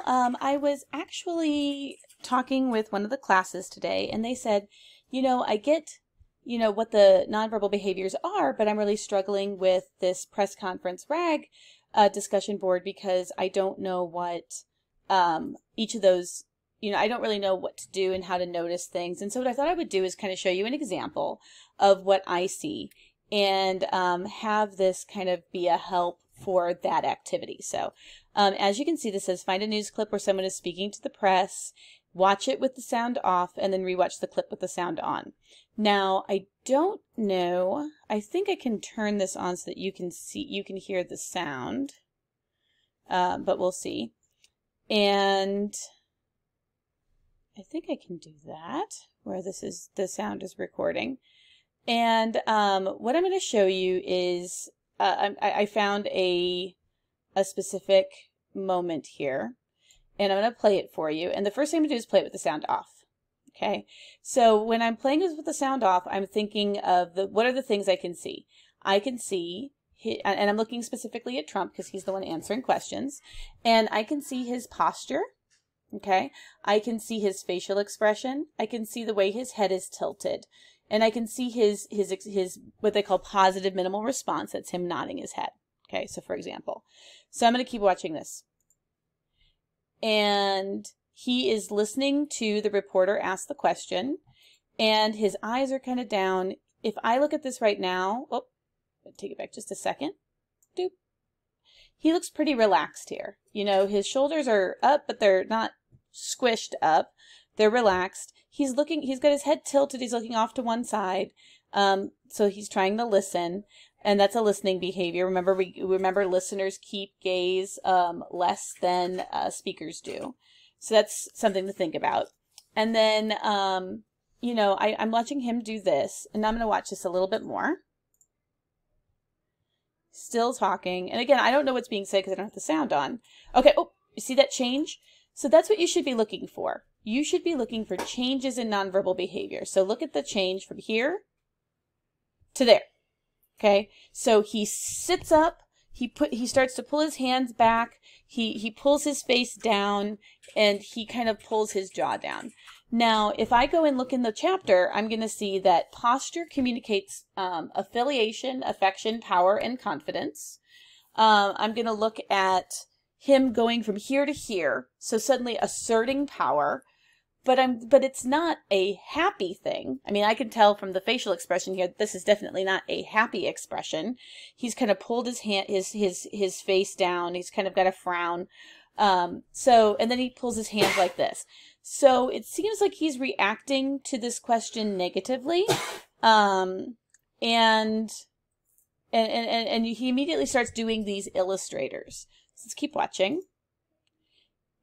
Well, I was actually talking with one of the classes today, and they said, I get, what the nonverbal behaviors are, but I'm really struggling with this press conference RAG discussion board because I don't know what each of those, I don't really know what to do and how to notice things. And so what I thought I would do is kind of show you an example of what I see and have this kind of be a help for that activity. So as you can see, this says find a news clip where someone is speaking to the press, watch it with the sound off, and then rewatch the clip with the sound on. Now, I don't know, I think I can turn this on so that you can hear the sound, but we'll see. And I think I can do that where the sound is recording. And what I'm going to show you is I found a specific moment here, and I'm going to play it for you. And the first thing I'm going to do is play it with the sound off. Okay, so when I'm playing this with the sound off, I'm thinking of what are the things I can see. I can see, and I'm looking specifically at Trump because he's the one answering questions, and I can see his posture. Okay, I can see his facial expression. I can see the way his head is tilted. And I can see his what they call positive minimal response. That's him nodding his head. Okay, so for example. So I'm going to keep watching this. And he is listening to the reporter ask the question. And his eyes are kind of down. If I look at this right now, take it back just a second. Doop. He looks pretty relaxed here. His shoulders are up, but they're not squished up. They're relaxed. He's got his head tilted. He's looking off to one side. So he's trying to listen, and that's a listening behavior. Remember listeners keep gaze less than speakers do. So that's something to think about. And then, I'm watching him do this, and I'm going to watch this a little bit more. Still talking. And again, I don't know what's being said because I don't have the sound on. Okay. Oh, you see that change? So that's what you should be looking for. You should be looking for changes in nonverbal behavior. So look at the change from here to there. Okay. So he sits up. He starts to pull his hands back. He pulls his face down, and he kind of pulls his jaw down. Now, if I go and look in the chapter, I'm going to see that posture communicates affiliation, affection, power, and confidence. I'm going to look at him going from here to here, so suddenly asserting power, but it's not a happy thing. I mean, I can tell from the facial expression here, this is definitely not a happy expression. He's kind of pulled his face down. He's kind of got a frown. And then he pulls his hands like this. So it seems like he's reacting to this question negatively. And he immediately starts doing these illustrators. So let's keep watching.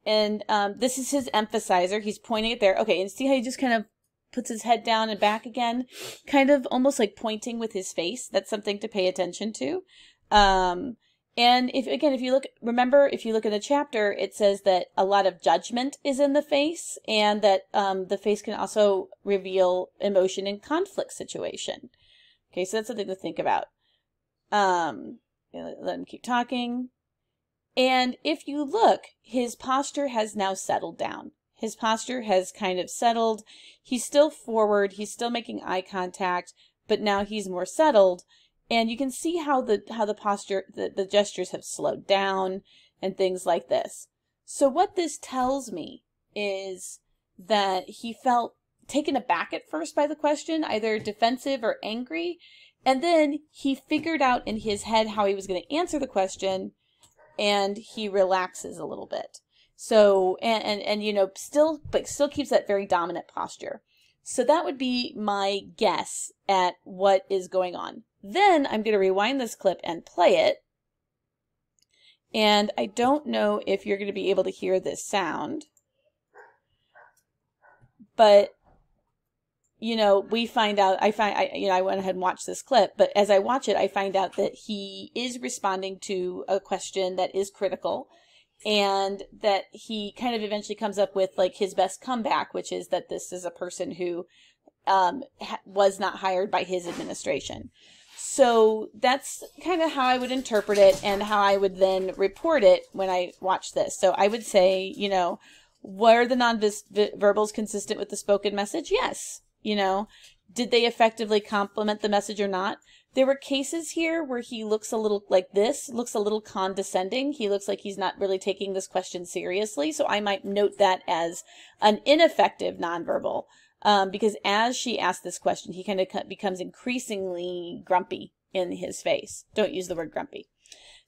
And this is his emphasizer. He's pointing it there. Okay, and see how he just kind of puts his head down and back again? Kind of almost like pointing with his face. That's something to pay attention to. And if you look in the chapter, it says that a lot of judgment is in the face, and that the face can also reveal emotion in conflict situation. Okay, so that's something to think about. Let him keep talking. And if you look, his posture has now settled down. His posture has kind of settled. He's still forward. He's still making eye contact, but now he's more settled. And you can see how the posture, the gestures have slowed down and things like this. So what this tells me is that he felt taken aback at first by the question, either defensive or angry. And then he figured out in his head how he was going to answer the question, and he relaxes a little bit. So, still keeps that very dominant posture. So that would be my guess at what is going on. Then I'm going to rewind this clip and play it. And I don't know if you're going to be able to hear this sound. But, we find out, I went ahead and watched this clip, but as I watch it, I find out that he is responding to a question that is critical, and that he kind of eventually comes up with like his best comeback, which is that this is a person who was not hired by his administration. So that's kind of how I would interpret it and how I would then report it when I watch this. So I would say, you know, were the nonverbals consistent with the spoken message? Yes. You know, did they effectively complement the message or not? There were cases here where he looks a little like this, looks a little condescending. He looks like he's not really taking this question seriously. So I might note that as an ineffective nonverbal. Because as she asked this question, he kind of becomes increasingly grumpy in his face. Don't use the word grumpy.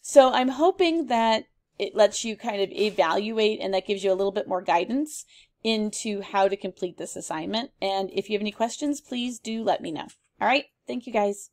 So I'm hoping that it lets you kind of evaluate, and that gives you a little bit more guidance into how to complete this assignment. And if you have any questions, please do let me know. All right. Thank you, guys.